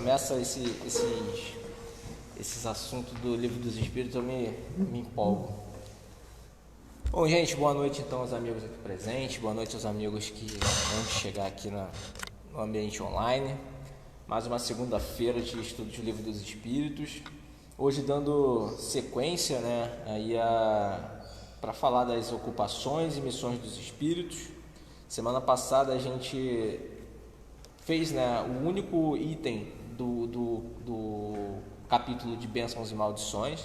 Começa esses assuntos do Livro dos Espíritos, eu me empolgo. Bom, gente, boa noite então aos amigos aqui presentes, boa noite aos amigos que vão chegar aqui no ambiente online. Mais uma segunda-feira de estudo do Livro dos Espíritos. Hoje dando sequência, para falar das ocupações e missões dos Espíritos. Semana passada a gente fez, o único item do capítulo de bênçãos e maldições,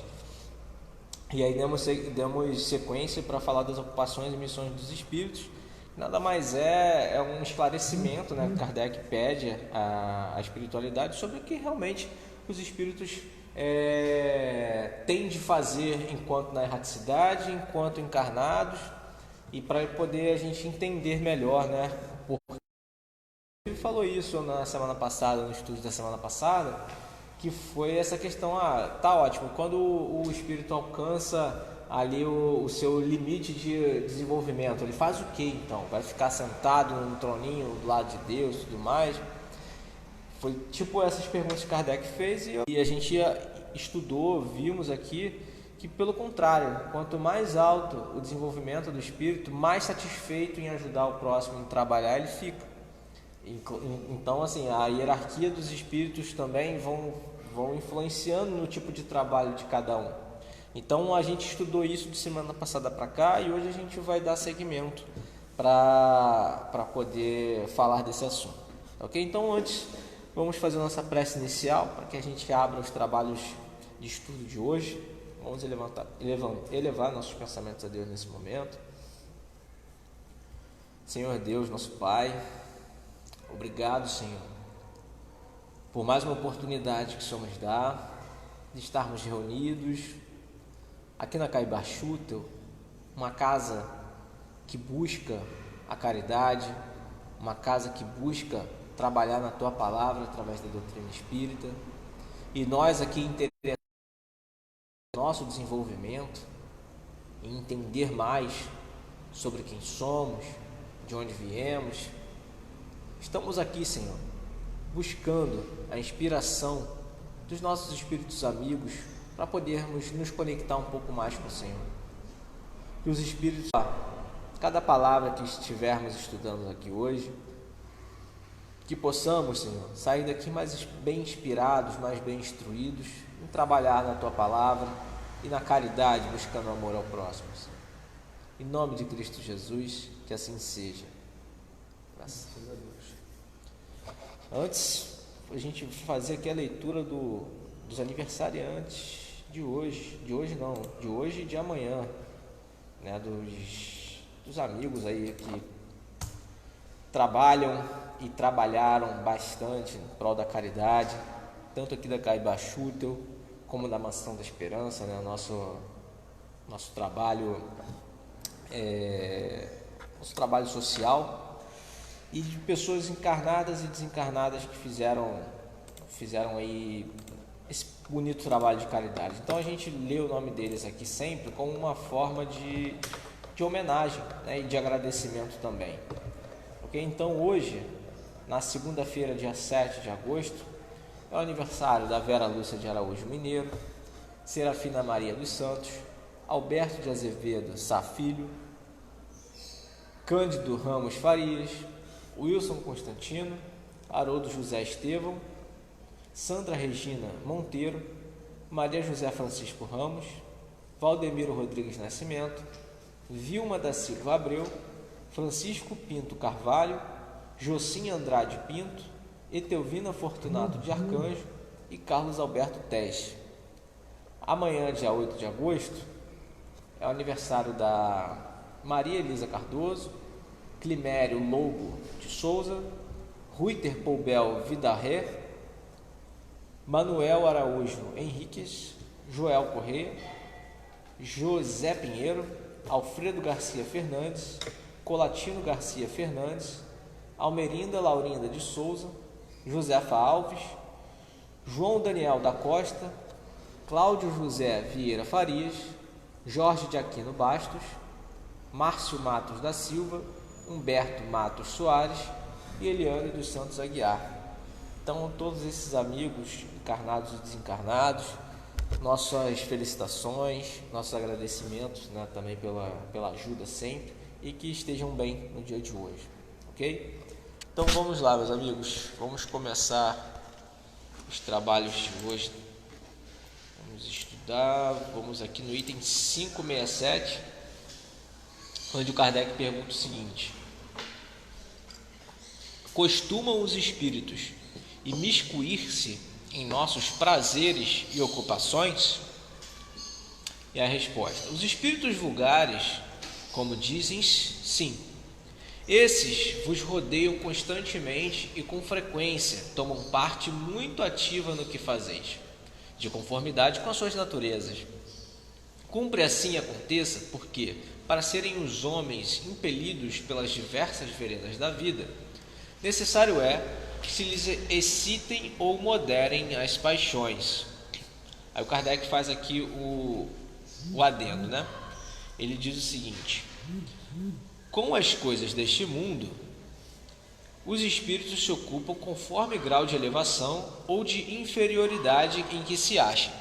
e aí demos sequência para falar das ocupações e missões dos espíritos. Nada mais é um esclarecimento, que Kardec pede à espiritualidade sobre o que realmente os espíritos têm de fazer enquanto na erraticidade, enquanto encarnados, e para poder a gente entender melhor, Ele falou isso na semana passada, no estudo da semana passada, que foi essa questão, tá ótimo, quando o espírito alcança ali o seu limite de desenvolvimento, ele faz o que então? Vai ficar sentado num troninho do lado de Deus e tudo mais? Foi tipo essas perguntas que Kardec fez e a gente estudou, vimos aqui que pelo contrário, quanto mais alto o desenvolvimento do espírito, mais satisfeito em ajudar o próximo, em trabalhar ele fica. Então, assim, a hierarquia dos espíritos também vão influenciando no tipo de trabalho de cada um. Então, a gente estudou isso de semana passada para cá e hoje a gente vai dar seguimento para poder falar desse assunto. Ok? Então, antes, vamos fazer a nossa prece inicial para que a gente abra os trabalhos de estudo de hoje. Vamos elevar nossos pensamentos a Deus nesse momento. Senhor Deus, nosso Pai, obrigado, Senhor, por mais uma oportunidade que o Senhor nos dá de estarmos reunidos aqui na Caiba Schutel, uma casa que busca a caridade, uma casa que busca trabalhar na Tua Palavra através da doutrina espírita, e nós aqui interessados no nosso desenvolvimento, em entender mais sobre quem somos, de onde viemos. Estamos aqui, Senhor, buscando a inspiração dos nossos espíritos amigos para podermos nos conectar um pouco mais com o Senhor. Que os espíritos, cada palavra que estivermos estudando aqui hoje, que possamos, Senhor, sair daqui mais bem inspirados, mais bem instruídos em trabalhar na Tua Palavra e na caridade, buscando amor ao próximo, Senhor. Em nome de Cristo Jesus, que assim seja. Graças a Deus. Antes, a gente fazer aqui a leitura dos aniversariantes de hoje e de amanhã, dos amigos aí que trabalham e trabalharam bastante em prol da caridade, tanto aqui da Caiba Schutel como da Mansão da Esperança, nosso trabalho social, e de pessoas encarnadas e desencarnadas que fizeram aí esse bonito trabalho de caridade. Então a gente lê o nome deles aqui sempre como uma forma de homenagem, e de agradecimento também. Ok? Então hoje, na segunda-feira, dia 7 de agosto, é o aniversário da Vera Lúcia de Araújo Mineiro, Serafina Maria dos Santos, Alberto de Azevedo Sá Filho, Cândido Ramos Farias, Wilson Constantino, Haroldo José Estevão, Sandra Regina Monteiro, Maria José Francisco Ramos, Valdemiro Rodrigues Nascimento, Vilma da Silva Abreu, Francisco Pinto Carvalho, Jocinha Andrade Pinto, Etelvina Fortunato de Arcanjo e Carlos Alberto Teste. Amanhã, dia 8 de agosto, é o aniversário da Maria Elisa Cardoso, Climério Lobo de Souza, Ruiter Poubel Vidarré, Manuel Araújo Henriques, Joel Corrêa, José Pinheiro, Alfredo Garcia Fernandes, Colatino Garcia Fernandes, Almerinda Laurinda de Souza, Josefa Alves, João Daniel da Costa, Cláudio José Vieira Farias, Jorge de Aquino Bastos, Márcio Matos da Silva, Humberto Matos Soares e Eliane dos Santos Aguiar. Então, todos esses amigos, encarnados e desencarnados, nossas felicitações, nossos agradecimentos, né, também pela ajuda sempre, e que estejam bem no dia de hoje, ok? Então vamos lá, meus amigos, vamos começar os trabalhos de hoje. Vamos estudar, vamos aqui no item 567, onde o Kardec pergunta o seguinte: costumam os espíritos imiscuir-se em nossos prazeres e ocupações? E a resposta: os espíritos vulgares, como dizem, sim. Esses vos rodeiam constantemente e com frequência tomam parte muito ativa no que fazeis, de conformidade com as suas naturezas. Cumpre assim aconteça, porque, para serem os homens impelidos pelas diversas veredas da vida, necessário é que se lhes excitem ou moderem as paixões. Aí o Kardec faz aqui o adendo, né? Ele diz o seguinte: com as coisas deste mundo, os espíritos se ocupam conforme grau de elevação ou de inferioridade em que se acham.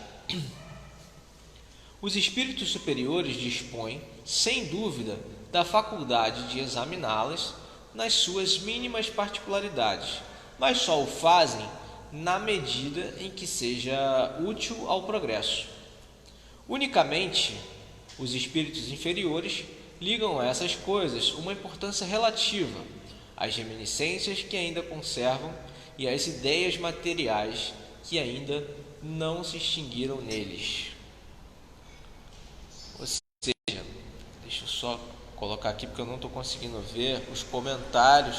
Os espíritos superiores dispõem, sem dúvida, da faculdade de examiná-las nas suas mínimas particularidades, mas só o fazem na medida em que seja útil ao progresso. Unicamente, os espíritos inferiores ligam a essas coisas uma importância relativa às reminiscências que ainda conservam e às ideias materiais que ainda não se extinguiram neles. Ou seja, deixa eu só colocar aqui porque eu não estou conseguindo ver os comentários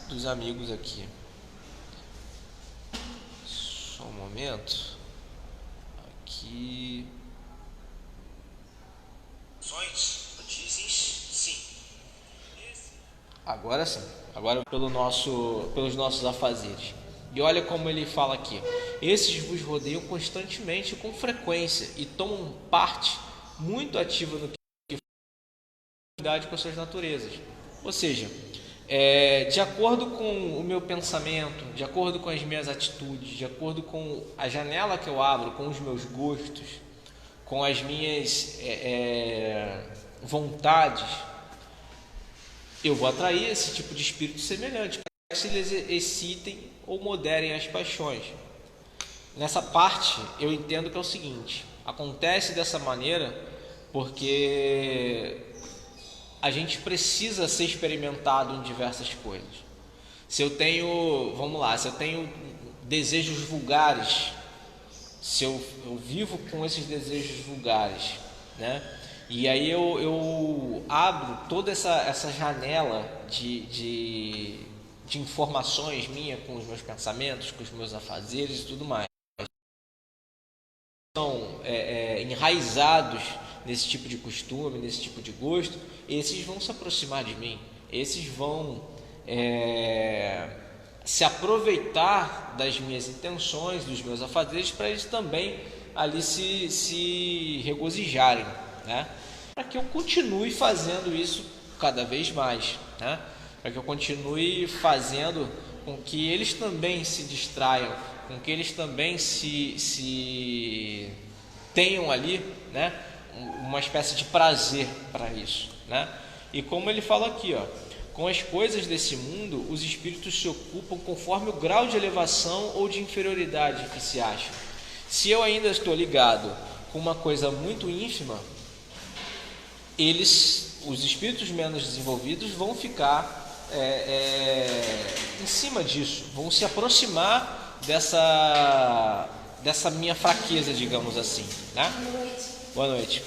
dos amigos aqui. Só um momento. Aqui. Agora sim. Agora pelos nossos afazeres. E olha como ele fala aqui: esses vos rodeiam constantemente e com frequência e tomam parte muito ativa no que faz com as suas naturezas. Ou seja, de acordo com o meu pensamento, de acordo com as minhas atitudes, de acordo com a janela que eu abro, com os meus gostos, com as minhas vontades, eu vou atrair esse tipo de espírito semelhante, para que se eles excitem ou moderem as paixões. Nessa parte, eu entendo que é o seguinte: acontece dessa maneira porque a gente precisa ser experimentado em diversas coisas. Se eu tenho, se eu tenho desejos vulgares, se eu vivo com esses desejos vulgares, né? E aí eu abro toda essa janela de informações minha com os meus pensamentos, com os meus afazeres e tudo mais. São enraizados nesse tipo de costume, nesse tipo de gosto, esses vão se aproximar de mim, esses vão se aproveitar das minhas intenções, dos meus afazeres, para eles também ali se regozijarem, né? Para que eu continue fazendo isso cada vez mais, né? Para que eu continue fazendo com que eles também se distraiam, com que eles também se tenham ali, né, uma espécie de prazer para isso, né? E como ele fala aqui, ó, com as coisas desse mundo, os espíritos se ocupam conforme o grau de elevação ou de inferioridade que se acham. Se eu ainda estou ligado com uma coisa muito ínfima, os espíritos menos desenvolvidos vão ficar em cima disso, vão se aproximar dessa minha fraqueza, digamos assim, né? Boa noite.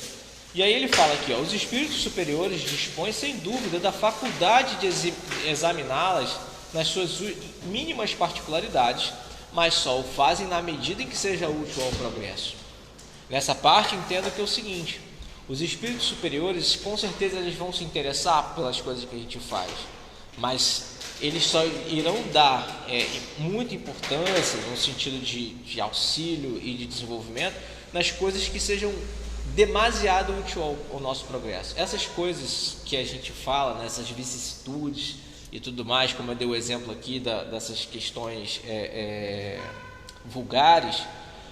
E aí ele fala aqui, ó, os espíritos superiores dispõem sem dúvida da faculdade de examiná-las nas suas mínimas particularidades, mas só o fazem na medida em que seja útil ao progresso. Nessa parte entendo que é o seguinte: os espíritos superiores com certeza eles vão se interessar pelas coisas que a gente faz, mas eles só irão dar muita importância no sentido de auxílio e de desenvolvimento nas coisas que sejam demasiado útil ao nosso progresso. Essas coisas que a gente fala, né, essas vicissitudes, e tudo mais, como eu dei o exemplo aqui dessas questões vulgares,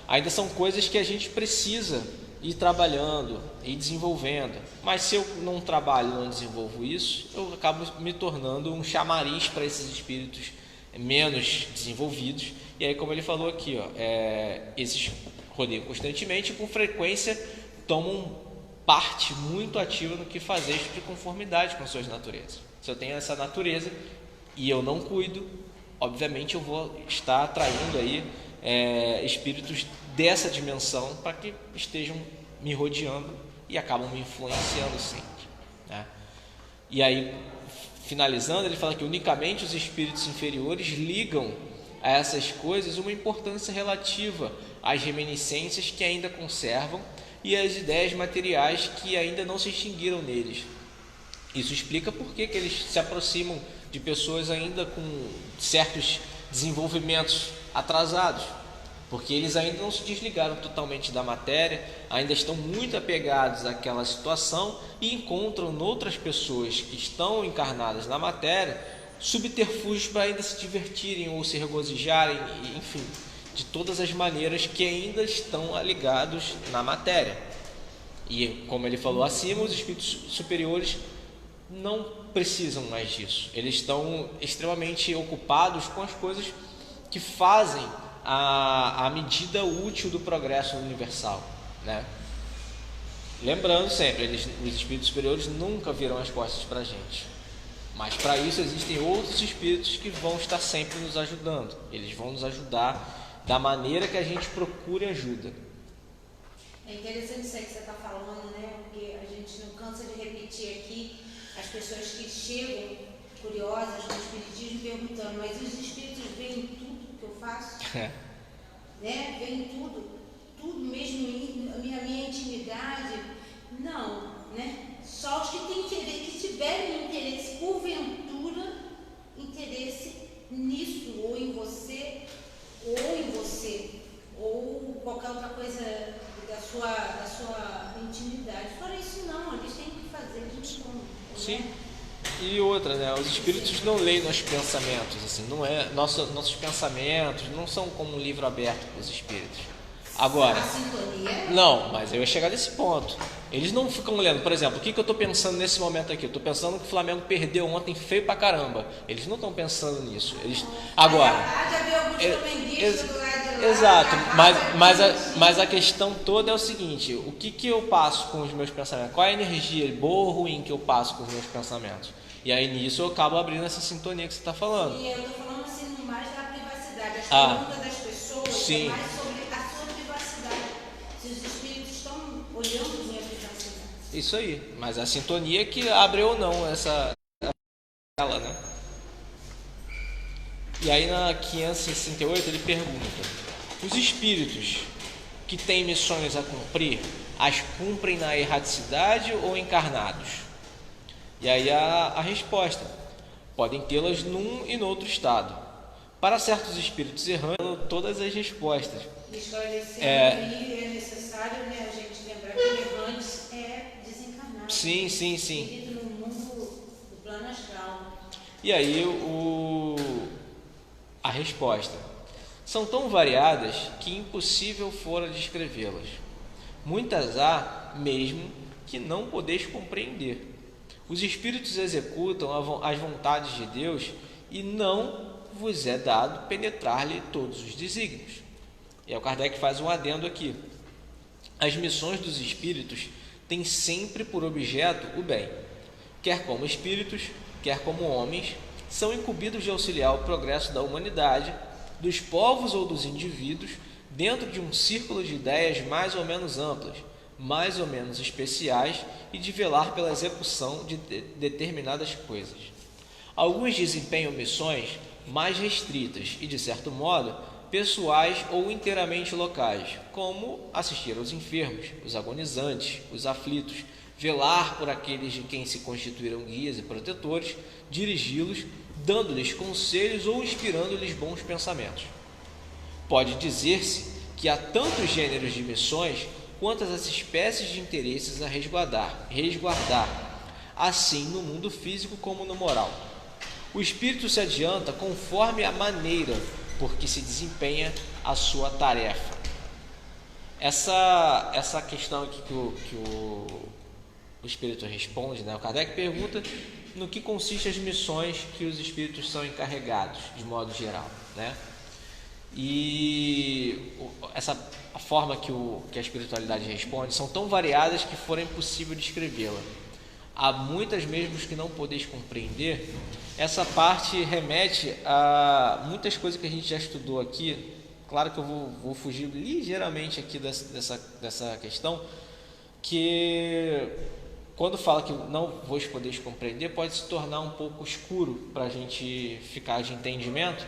ainda são coisas que a gente precisa ir trabalhando e desenvolvendo. Mas se eu não trabalho, não desenvolvo isso, eu acabo me tornando um chamariz para esses espíritos menos desenvolvidos. E aí, como ele falou aqui, esses rodeiam constantemente e com frequência tomam parte muito ativa no que fazer de conformidade com suas naturezas. Se eu tenho essa natureza e eu não cuido, obviamente eu vou estar atraindo aí espíritos dessa dimensão para que estejam me rodeando e acabam me influenciando sempre, né? E aí, finalizando, ele fala que unicamente os espíritos inferiores ligam a essas coisas uma importância relativa às reminiscências que ainda conservam e às ideias materiais que ainda não se extinguiram neles. Isso explica por que eles se aproximam de pessoas ainda com certos desenvolvimentos atrasados, porque eles ainda não se desligaram totalmente da matéria, ainda estão muito apegados àquela situação e encontram noutras pessoas que estão encarnadas na matéria subterfúgios para ainda se divertirem ou se regozijarem, enfim, de todas as maneiras que ainda estão ligados na matéria. E como ele falou acima, os espíritos superiores não precisam mais disso. Eles estão extremamente ocupados com as coisas que fazem a medida útil do progresso universal, né? Lembrando sempre, os espíritos superiores nunca viram as costas para a gente, mas para isso existem outros espíritos que vão estar sempre nos ajudando. Eles vão nos ajudar da maneira que a gente procure ajuda. É interessante isso aí que você está falando, né? Porque a gente não cansa de repetir aqui as pessoas que chegam curiosas no espiritismo perguntando, mas os espíritos veem tudo que eu faço? Né? Veem tudo mesmo, a minha intimidade? Não, né? Só os que têm interesse, que tiverem interesse, porventura, interesse nisso, ou em você, ou qualquer outra coisa da sua intimidade. Fora isso não, eles têm que fazer de como. Sim. Né? E outra, né? Os espíritos não leem nossos pensamentos, assim, não é nossos pensamentos não são como um livro aberto para os espíritos. Agora, a sintonia? Não, mas eu ia chegar nesse ponto. Eles não ficam lendo, por exemplo, o que eu estou pensando nesse momento aqui? Eu estou pensando que o Flamengo perdeu ontem feio pra caramba. Eles não estão pensando nisso. Agora, exato, mas a questão toda é o seguinte: o que eu passo com os meus pensamentos? Qual é a energia boa ou ruim que eu passo com os meus pensamentos? E aí nisso eu acabo abrindo essa sintonia que você está falando. E eu estou falando assim mais da privacidade. A pergunta das pessoas sim. É mais sobre a sua privacidade. Se os espíritos estão olhando minha privacidade. Isso aí, mas a sintonia que abre ou não essa né? E aí na 568 ele pergunta: os espíritos que têm missões a cumprir, as cumprem na erraticidade ou encarnados? E aí a resposta: podem tê-las num e no outro estado. Para certos espíritos errando todas as respostas. Esclarecendo aí é necessário, né, a gente lembrar que o errante é desencarnado. Sim. Espírito no mundo do plano astral. E aí a resposta: são tão variadas que impossível fora descrevê-las. Muitas há mesmo que não podeis compreender. Os espíritos executam as vontades de Deus e não vos é dado penetrar-lhe todos os desígnios. E aí o Kardec faz um adendo aqui. As missões dos espíritos têm sempre por objeto o bem. Quer como espíritos, quer como homens, são incumbidos de auxiliar o progresso da humanidade, dos povos ou dos indivíduos, dentro de um círculo de ideias mais ou menos amplas, mais ou menos especiais, e de velar pela execução de determinadas coisas. Alguns desempenham missões mais restritas e, de certo modo, pessoais ou inteiramente locais, como assistir aos enfermos, os agonizantes, os aflitos, velar por aqueles de quem se constituíram guias e protetores, dirigi-los, dando-lhes conselhos ou inspirando-lhes bons pensamentos. Pode dizer-se que há tantos gêneros de missões quantas as espécies de interesses a resguardar, assim no mundo físico como no moral. O espírito se adianta conforme a maneira por que se desempenha a sua tarefa. Essa questão aqui que o espírito responde, né? O Kardec pergunta no que consistem as missões que os espíritos são encarregados, de modo geral, né? E a forma que a espiritualidade responde são tão variadas que for impossível descrevê-la. Há muitas mesmo que não podeis compreender. Essa parte remete a muitas coisas que a gente já estudou aqui. Claro que eu vou fugir ligeiramente aqui dessa questão, que quando fala que não vos podeis compreender, pode se tornar um pouco escuro para a gente ficar de entendimento,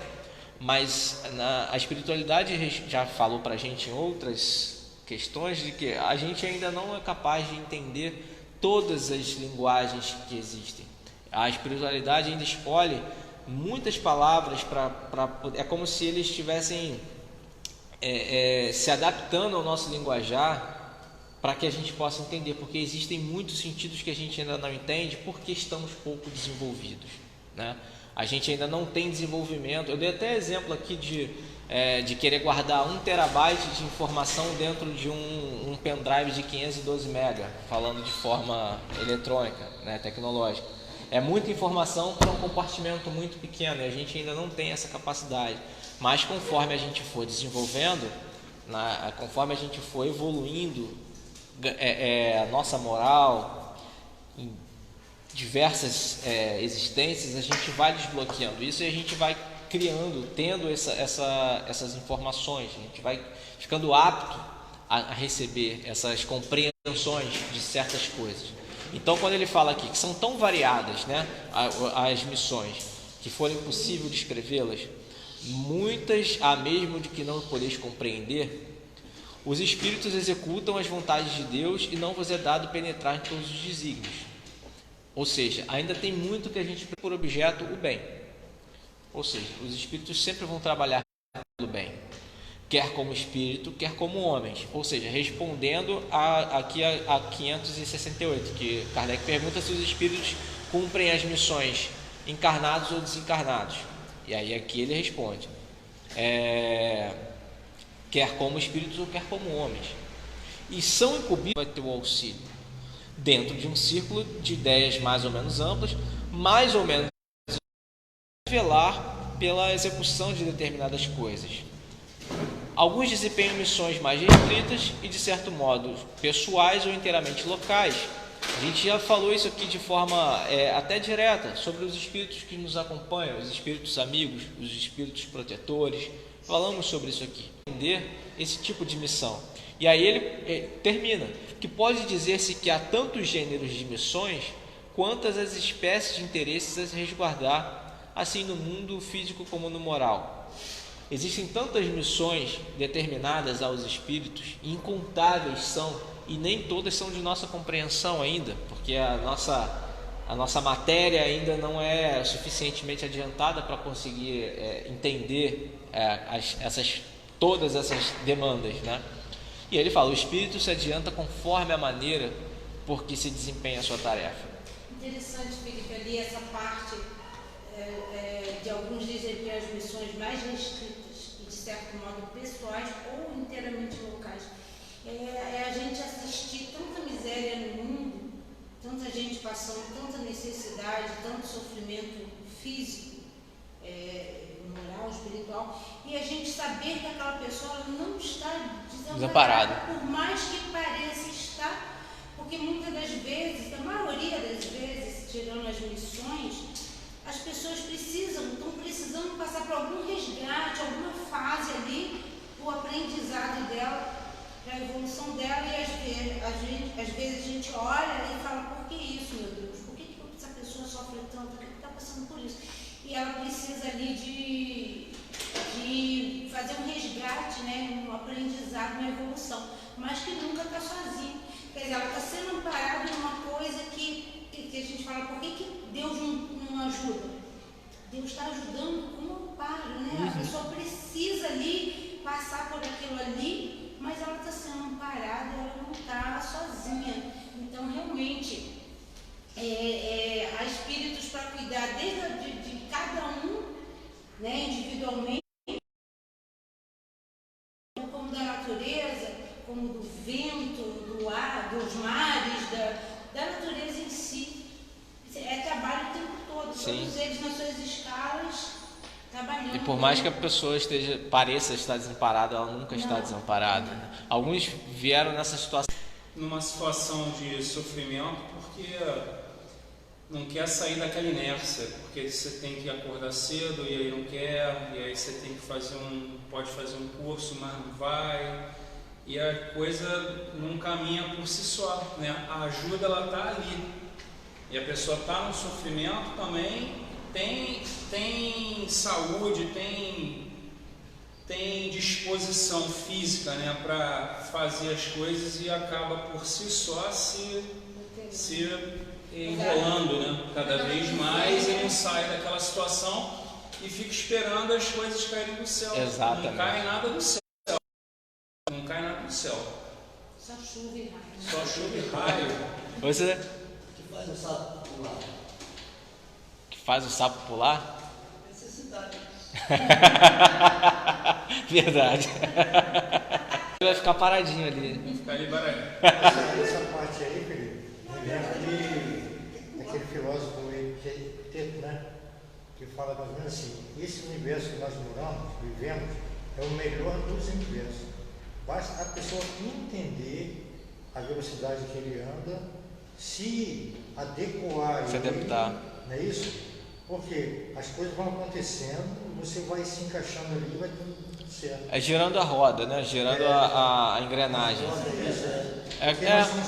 mas a espiritualidade já falou para a gente em outras questões de que a gente ainda não é capaz de entender todas as linguagens que existem. A espiritualidade ainda escolhe muitas palavras é como se eles estivessem se adaptando ao nosso linguajar para que a gente possa entender, porque existem muitos sentidos que a gente ainda não entende porque estamos pouco desenvolvidos, né? A gente ainda não tem desenvolvimento. Eu dei até exemplo aqui de querer guardar 1 terabyte de informação dentro de um pendrive de 512 mega, falando de forma eletrônica, né, tecnológica. É muita informação para um compartimento muito pequeno, e a gente ainda não tem essa capacidade. Mas conforme a gente for desenvolvendo, conforme a gente for evoluindo a nossa moral em diversas existências, a gente vai desbloqueando isso e a gente vai tendo essas informações, a gente vai ficando apto a receber essas compreensões de certas coisas. Então, quando ele fala aqui que são tão variadas, né, as missões, que for impossível descrevê-las, muitas há mesmo de que não podeis compreender, os espíritos executam as vontades de Deus e não vos é dado penetrar em todos os desígnios. Ou seja, ainda tem muito que a gente tem por objeto o bem. Ou seja, os espíritos sempre vão trabalhar pelo bem, quer como espírito, quer como homens. Ou seja, respondendo aqui a 568, que Kardec pergunta se os espíritos cumprem as missões encarnados ou desencarnados. E aí aqui ele responde, quer como espíritos ou quer como homens. E são incumbidos, vai ter o auxílio, dentro de um círculo de ideias mais ou menos amplas, mais ou menos velar pela execução de determinadas coisas. Alguns desempenham missões mais restritas e, de certo modo, pessoais ou inteiramente locais. A gente já falou isso aqui de forma até direta, sobre os espíritos que nos acompanham, os espíritos amigos, os espíritos protetores. Falamos sobre isso aqui. Entender esse tipo de missão. E aí ele termina, que pode dizer-se que há tantos gêneros de missões, quantas as espécies de interesses a se resguardar, assim no mundo físico como no moral. Existem tantas missões determinadas aos espíritos, incontáveis são, e nem todas são de nossa compreensão ainda, porque a nossa matéria ainda não é suficientemente adiantada para conseguir entender todas essas demandas, né? E ele fala, o espírito se adianta conforme a maneira por que se desempenha a sua tarefa. Interessante, Felipe, ali essa parte de alguns desempenham as missões mais restritas e de certo modo pessoais ou inteiramente locais. A gente assistir tanta miséria no mundo, tanta gente passando tanta necessidade, tanto sofrimento físico, moral, espiritual, e a gente saber que aquela pessoa não está desamparada, por mais que pareça estar, porque muitas das vezes, a maioria das vezes, tirando as missões, as pessoas estão precisando passar por algum resgate, alguma fase ali, o aprendizado dela, a evolução dela, e às vezes a gente olha e fala, por que isso, meu Deus? Por que essa pessoa sofre tanto? Por que está passando por isso? E ela precisa ali de fazer um resgate, né, um aprendizado, uma evolução, mas que nunca está sozinha. Quer dizer, ela está sendo amparada em uma coisa que a gente fala, por que Deus não ajuda? Deus está ajudando como amparo, né? A pessoa precisa ali passar por aquilo ali, mas ela está sendo amparada, ela não está sozinha. Então, realmente, há espíritos para cuidar de cada cada um, né, individualmente, como da natureza, como do vento, do ar, dos mares, da natureza em si. É trabalho o tempo todo, Sim. Todos eles nas suas escalas, trabalhando. E por mais que a pessoa pareça estar desamparada, ela nunca está desamparada. Né? Alguns vieram nessa situação. Numa situação de sofrimento, porque não quer sair daquela inércia, porque você tem que acordar cedo e aí não quer, e aí você tem que pode fazer um curso, mas não vai, e a coisa não caminha por si só, né? A ajuda, ela está ali, e a pessoa está no sofrimento também, tem saúde, tem disposição física, né, para fazer as coisas, e acaba por si só se enrolando, né, cada vez mais, e não sai daquela situação e fica esperando as coisas caírem do céu. Exatamente. Não cai nada do céu. Não cai nada do céu. Só chuva e raio. Só chuva e raio. Você Que faz o sapo pular. que faz o sapo pular? Necessidade. Verdade. Ele vai ficar paradinho ali. Vai ficar ali baralhado. Essa parte aí, Felipe, me lembra daquele filósofo Epiteto, né? Que fala mais ou menos assim: esse universo que nós moramos, vivemos, é o melhor dos universos. Basta a pessoa entender a velocidade que ele anda, se adequar, Se adaptar. não é isso? Porque as coisas vão acontecendo, você vai se encaixando ali e vai tudo certo. É girando a roda, né? Girando a engrenagem.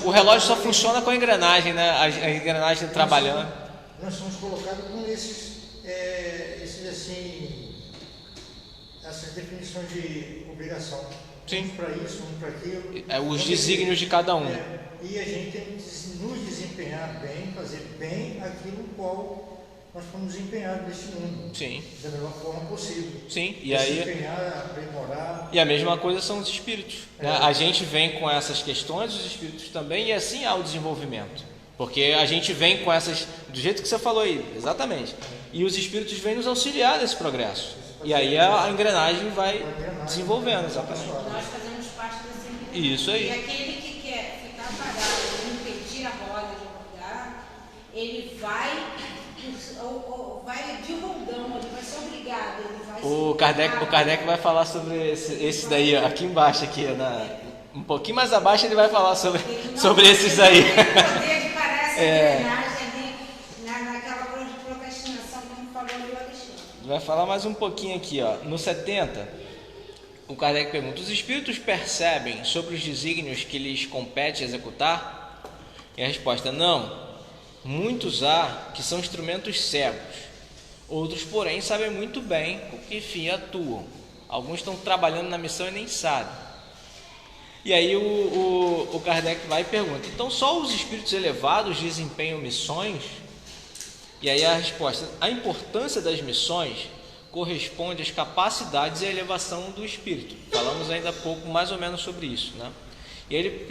O relógio só funciona com a engrenagem, né? A engrenagem trabalhando. Nós somos colocados com esses assim, essas definições de obrigação. Sim. Um para isso, um para aquilo. Os desígnios de cada um. E a gente tem que nos desempenhar bem, fazer bem aquilo no qual nós fomos empenhados neste mundo. Sim. Da melhor forma possível. Sim. E aí. Desempenhar, aprimorar. E a mesma coisa são os espíritos. Né? A gente vem com essas questões, os espíritos também, e assim há o desenvolvimento. Porque a gente vem com essas, do jeito que você falou aí, exatamente. E os espíritos vêm nos auxiliar nesse progresso. E aí a engrenagem vai desenvolvendo, exatamente. Nós fazemos parte dessa engrenagem. Isso aí. E aquele que quer ficar parado e impedir a roda de rodar, ele vai de roldão, ele vai ser obrigado. Ele vai O Kardec vai falar sobre esse daí, ó, aqui embaixo, aqui, um pouquinho mais abaixo ele vai falar sobre esses aí. Ele não tem poder de parar essa engrenagem ali naquela procrastinação, como falou ali o Alexandre. Vai falar mais um pouquinho aqui, ó. No 70, o Kardec pergunta: os espíritos percebem sobre os desígnios que lhes compete executar? E a resposta: não. Muitos há que são instrumentos cegos. Outros, porém, sabem muito bem com que fim atuam. Alguns estão trabalhando na missão e nem sabem. E aí o Kardec vai e pergunta: então só os espíritos elevados desempenham missões? E aí a resposta: a importância das missões corresponde às capacidades e à elevação do espírito. Falamos ainda há pouco mais ou menos sobre isso, né? E aí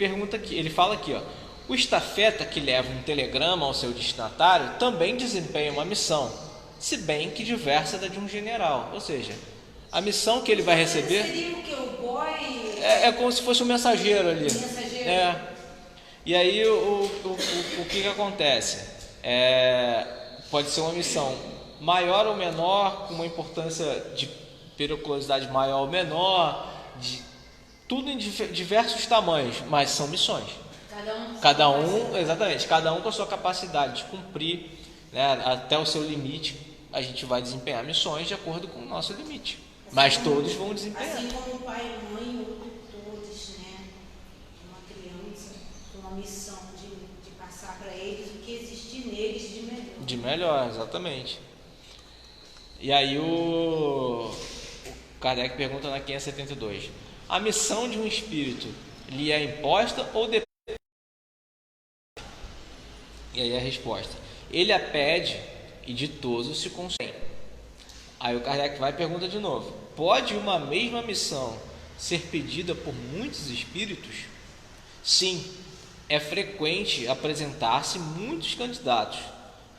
ele fala aqui, ó: o estafeta que leva um telegrama ao seu destinatário também desempenha uma missão, se bem que diversa da de um general. Ou seja, a missão que ele vai receber Seria o que? O boy? é como se fosse um mensageiro ali. Mensageiro. E aí o que acontece? Pode ser uma missão maior ou menor, com uma importância de periculosidade maior ou menor, tudo em diversos tamanhos, mas são missões. Cada um com a sua capacidade de cumprir, né, até o seu limite. A gente vai desempenhar missões de acordo com o nosso limite, mas todos vão desempenhar. Assim como o pai e a mãe ou tutores, né? Uma criança com uma missão de passar para eles o que existe neles de melhor. De melhor, exatamente. E aí o Kardec pergunta na 572: a missão de um espírito lhe é imposta ou depende? E aí a resposta: ele a pede e ditoso se consente. Aí o Kardec vai e pergunta de novo: pode uma mesma missão ser pedida por muitos espíritos? Sim, é frequente apresentar-se muitos candidatos,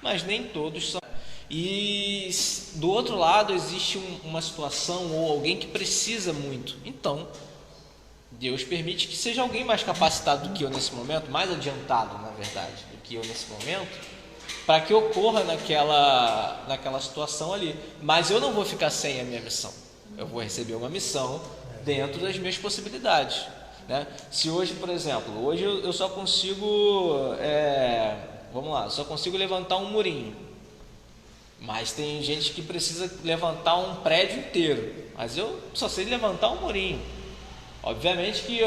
mas nem todos são. E do outro lado existe uma situação ou alguém que precisa muito. Então, Deus permite que seja alguém mais capacitado do que eu nesse momento, mais adiantado, na verdade, do que eu nesse momento, para que ocorra naquela situação ali. Mas eu não vou ficar sem a minha missão. Eu vou receber uma missão dentro das minhas possibilidades, né? Se hoje, por exemplo, hoje eu só consigo, só consigo levantar um murinho. Mas tem gente que precisa levantar um prédio inteiro. Mas eu só sei levantar um murinho. Obviamente que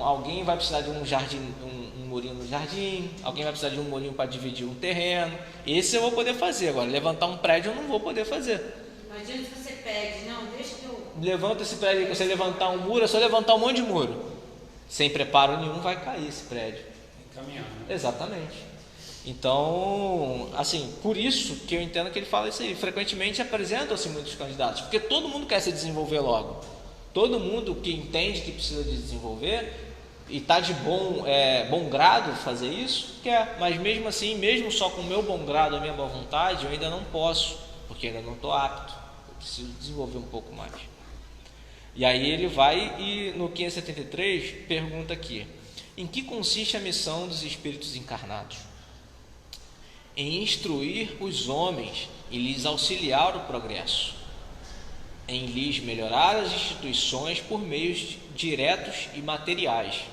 alguém vai precisar de um jardim, um murinho no jardim. Alguém vai precisar de um murinho para dividir um terreno. Esse eu vou poder fazer. Agora, levantar um prédio eu não vou poder fazer. Imagina se você pede, não, deixa que eu... Levanta esse prédio, você levantar um muro, é só levantar um monte de muro. Sem preparo nenhum vai cair esse prédio. Tem que caminhar, né? Exatamente. Então, assim, por isso que eu entendo que ele fala isso aí. Frequentemente apresentam-se muitos candidatos, porque todo mundo quer se desenvolver logo. Todo mundo que entende que precisa de desenvolver e está de bom grado fazer isso, quer. Mas mesmo assim, mesmo só com o meu bom grado, a minha boa vontade, eu ainda não posso, porque ainda não estou apto. Eu preciso desenvolver um pouco mais. E aí ele vai e no 573 pergunta aqui: em que consiste a missão dos espíritos encarnados? Em instruir os homens e lhes auxiliar o progresso, em lhes melhorar as instituições por meios diretos e materiais.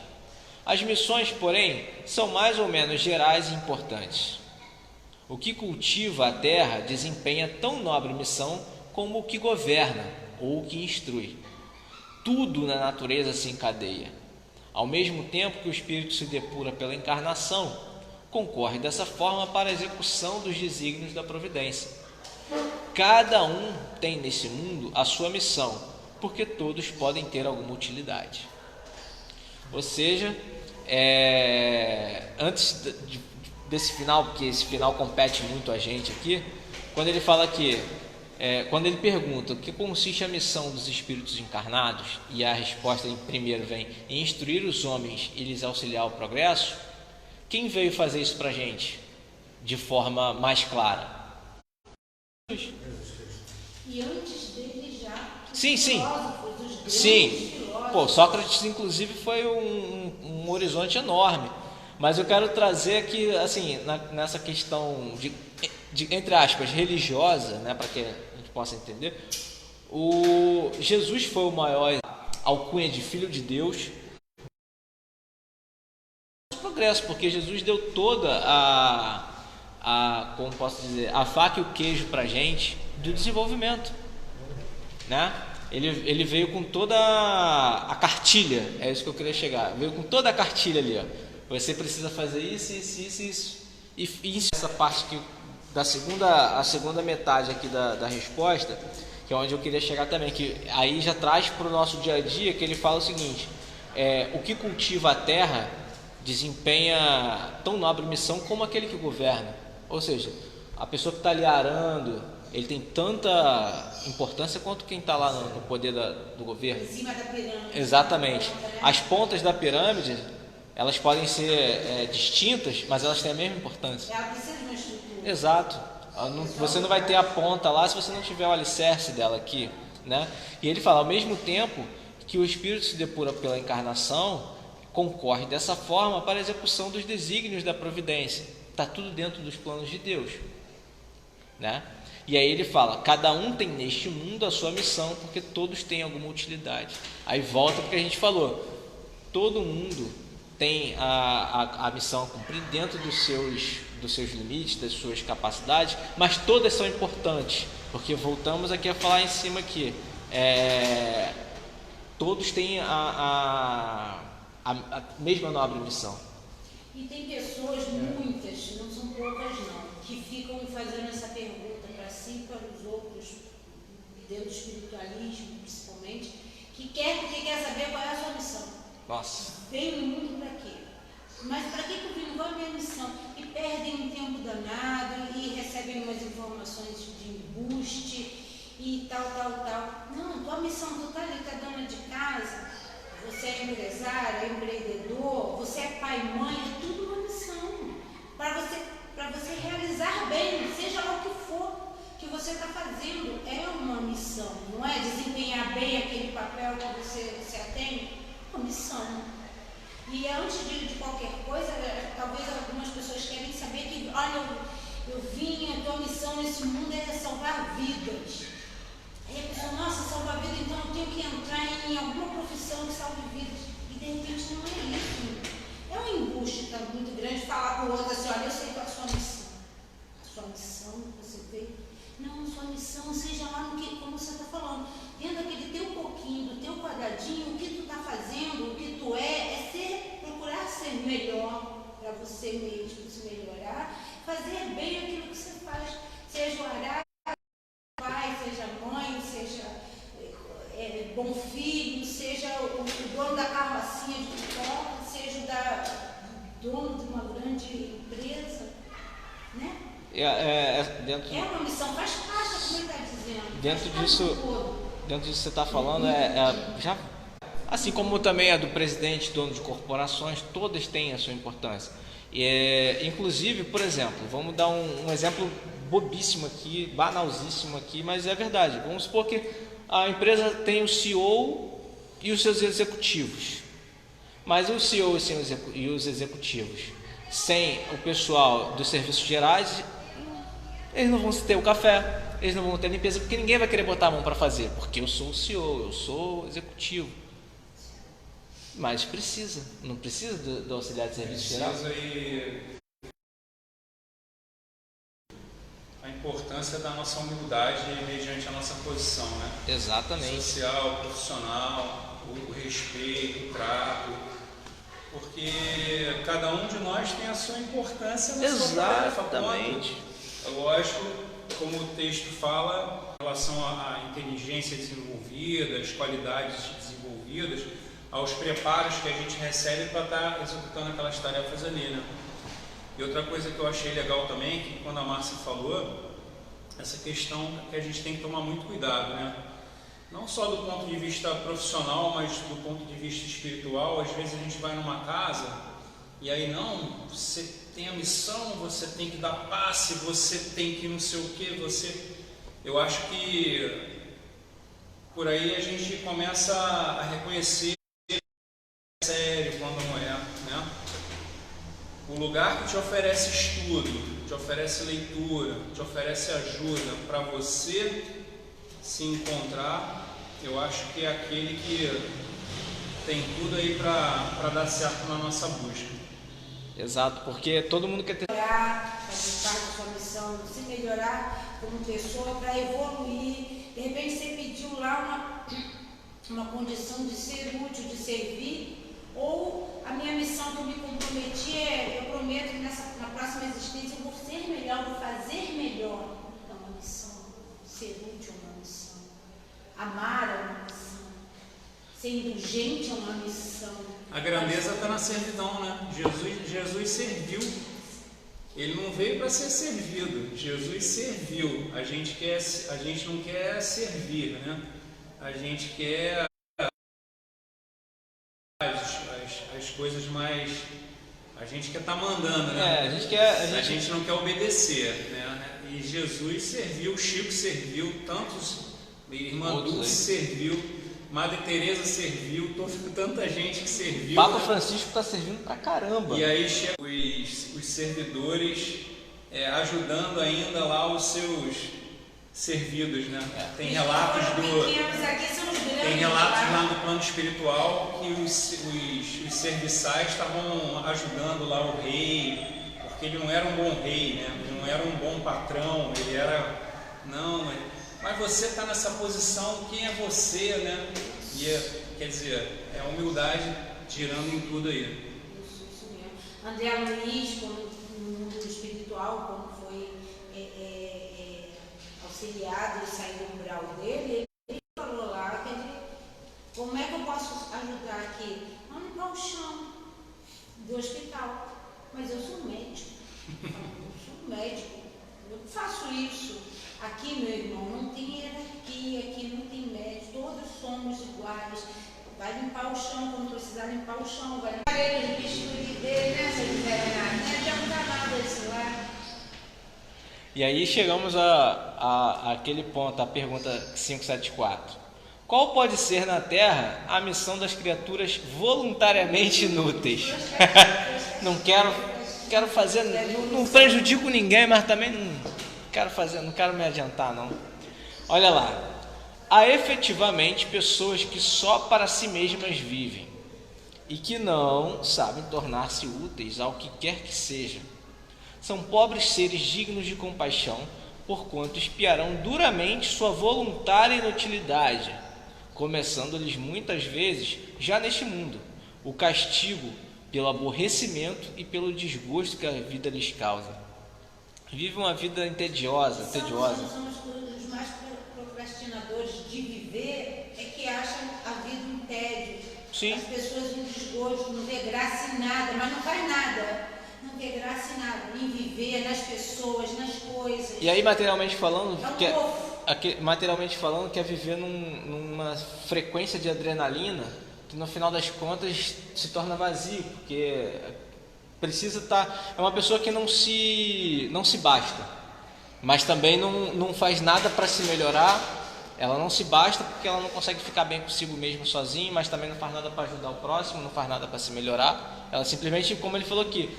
As missões, porém, são mais ou menos gerais e importantes. O que cultiva a terra desempenha tão nobre missão como o que governa ou o que instrui. Tudo na natureza se encadeia. Ao mesmo tempo que o espírito se depura pela encarnação, concorre dessa forma para a execução dos desígnios da providência. Cada um tem nesse mundo a sua missão, porque todos podem ter alguma utilidade. Ou seja, antes desse final, porque esse final compete muito a gente aqui, quando ele fala que, quando ele pergunta o que consiste a missão dos espíritos encarnados, e a resposta em primeiro vem em instruir os homens e lhes auxiliar o progresso, quem veio fazer isso para a gente de forma mais clara? E antes dele já, Sim. filósofos, os grandes Sim. filósofos. Pô, Sócrates, inclusive, foi um horizonte enorme. Mas eu quero trazer aqui, assim, nessa questão de, entre aspas, religiosa, né, para que a gente possa entender, Jesus foi o maior alcunha de Filho de Deus. Progresso, porque Jesus deu toda como posso dizer, a faca e o queijo para a gente do desenvolvimento, né? Ele veio com toda a cartilha, é isso que eu queria chegar, veio com toda a cartilha ali, ó. Você precisa fazer isso. E isso, essa parte que a segunda metade aqui da resposta, que é onde eu queria chegar também, que aí já traz para o nosso dia a dia, que ele fala o seguinte: o que cultiva a terra desempenha tão nobre missão como aquele que governa. Ou seja, a pessoa que está ali arando, ele tem tanta importância quanto quem está lá no poder do governo. Em cima da pirâmide. Exatamente. As pontas da pirâmide, elas podem ser distintas, mas elas têm a mesma importância. Ela precisa de uma estrutura. Exato. Você não vai ter a ponta lá se você não tiver o alicerce dela aqui, né? E ele fala, ao mesmo tempo que o espírito se depura pela encarnação, concorre dessa forma para a execução dos desígnios da providência. Está tudo dentro dos planos de Deus, né? E aí ele fala, cada um tem neste mundo a sua missão, porque todos têm alguma utilidade. Aí volta porque a gente falou, todo mundo tem a missão a cumprir dentro dos seus limites, das suas capacidades, mas todas são importantes, porque voltamos aqui a falar em cima aqui, todos têm a mesma nobre missão. E tem pessoas, muitas, não são poucas não, que ficam fazendo essa pergunta para si e para os outros, dentro do espiritualismo principalmente, porque quer saber qual é a sua missão. Nossa. Vem no mundo para quê? Mas para que eu vim? Qual é a minha missão? E perdem um tempo danado e recebem umas informações de embuste e tal. Não, tua missão, tu tá ali, tá dona de casa, você é empresário, é empreendedor, você é pai e mãe, é tudo uma missão. Para para você realizar bem, seja lá o que for que você está fazendo. É uma missão, não é desempenhar bem aquele papel que você atende, é uma missão. E antes de qualquer coisa, talvez algumas pessoas querem saber que, olha, eu vim, a tua missão nesse mundo é salvar vidas. Aí a pessoa, nossa, salvar vidas, então eu tenho que entrar em alguma profissão que salve vidas. E de repente não é isso. É um embuste tá, muito grande falar para o outro assim, olha, eu sei qual é a sua missão. A sua missão, você vê. Não, sua missão, seja lá no que, como você está falando, dentro daquele teu pouquinho, do teu quadradinho, o que tu está fazendo, o que tu é procurar ser melhor para você mesmo, se melhorar, fazer bem aquilo que você faz, seja o arado, pai, seja mãe, seja bom filho, seja o dono da carrocinha de pipoca, seja dono de uma grande empresa, né? Dentro, uma missão, faz parte, como ele está dizendo. Dentro disso que você está falando, já, assim como também a do presidente, dono de corporações, todas têm a sua importância. Inclusive, por exemplo, vamos dar um exemplo bobíssimo aqui, banalzíssimo aqui, mas é verdade. Vamos supor que a empresa tem o CEO e os seus executivos. Mas o CEO e os executivos, sem o pessoal dos serviços gerais, eles não vão ter o café, eles não vão ter limpeza, porque ninguém vai querer botar a mão para fazer, porque eu sou o CEO, eu sou o executivo. Mas não precisa do auxiliar de serviço geral. A importância da nossa humildade mediante a nossa posição, né? Exatamente. Social, profissional, o respeito, o trato, porque cada um de nós tem a sua importância na sua tarefa. Exatamente. É lógico, como o texto fala, em relação à inteligência desenvolvida, às qualidades desenvolvidas, aos preparos que a gente recebe para estar executando aquelas tarefas ali, né? E outra coisa que eu achei legal também, que quando a Márcia falou, essa questão que a gente tem que tomar muito cuidado, né? Não só do ponto de vista profissional, mas do ponto de vista espiritual. Às vezes a gente vai numa casa e aí não, você tem a missão, você tem que dar passe, você tem que não sei o que, Eu acho que por aí a gente começa a reconhecer sério quando não é, né? O lugar que te oferece estudo, te oferece leitura, te oferece ajuda para você se encontrar, eu acho que é aquele que tem tudo aí para dar certo na nossa busca. Exato, porque todo mundo quer ter... fazer parte da sua missão, se melhorar como pessoa, para evoluir. De repente você pediu lá uma condição de ser útil, de servir, ou a minha missão que eu me comprometi eu prometo que na próxima existência eu vou ser melhor, vou fazer melhor. É uma missão. Ser útil é uma missão. Amar é uma missão. Ser indulgente é uma missão. A grandeza está na servidão, né? Jesus serviu. Ele não veio para ser servido. Jesus serviu. A gente não quer servir, né? A gente quer as coisas mais... A gente quer estar mandando, né? A gente não quer obedecer, né? E Jesus serviu, Chico serviu, irmã Dulce serviu, Madre Teresa serviu, tanta gente que serviu. Papa Francisco está servindo pra caramba. E aí chegam os servidores ajudando ainda lá os seus servidos, né? Tem relatos lá no plano espiritual que os serviçais estavam ajudando lá o rei, porque ele não era um bom rei, né? Ele não era um bom patrão, ele era... Não, mas você está nessa posição, quem é você, né? E quer dizer, é a humildade girando em tudo aí. Isso mesmo. André Luiz, no mundo espiritual, quando foi auxiliado e saiu do umbral dele, ele falou lá como é que eu posso ajudar aqui? Não limpar o chão do hospital. Mas eu sou médico. Eu faço isso. Aqui, meu irmão, não tem hierarquia, aqui não tem médico, todos somos iguais. Vai limpar o chão quando precisar limpar o chão, vai limpar ele de bisturi dele, né, se ele fizer nada, não adianta nada esse lá. E aí chegamos a aquele ponto, a pergunta 574. Qual pode ser na Terra a missão das criaturas voluntariamente inúteis? Não quero fazer, não prejudico ninguém, mas também não quero me adiantar não. Olha lá, há efetivamente pessoas que só para si mesmas vivem e que não sabem tornar-se úteis ao que quer que seja. São pobres seres dignos de compaixão, porquanto espiarão duramente sua voluntária inutilidade, começando-lhes muitas vezes, já neste mundo, o castigo pelo aborrecimento e pelo desgosto que a vida lhes causa. Vive uma vida tediosa. Somos os mais procrastinadores de viver, é que acham a vida um tédio. Sim. As pessoas um desgosto, não vê graça em nada, mas não faz nada. Não vê graça em nada, em viver, nas pessoas, nas coisas. E aí, materialmente falando, materialmente quer viver numa frequência de adrenalina que no final das contas se torna vazio, porque precisa estar. É uma pessoa que não se basta, mas também não faz nada para se melhorar. Ela não se basta porque ela não consegue ficar bem consigo mesmo sozinha, mas também não faz nada para ajudar o próximo, não faz nada para se melhorar. Ela simplesmente, como ele falou aqui,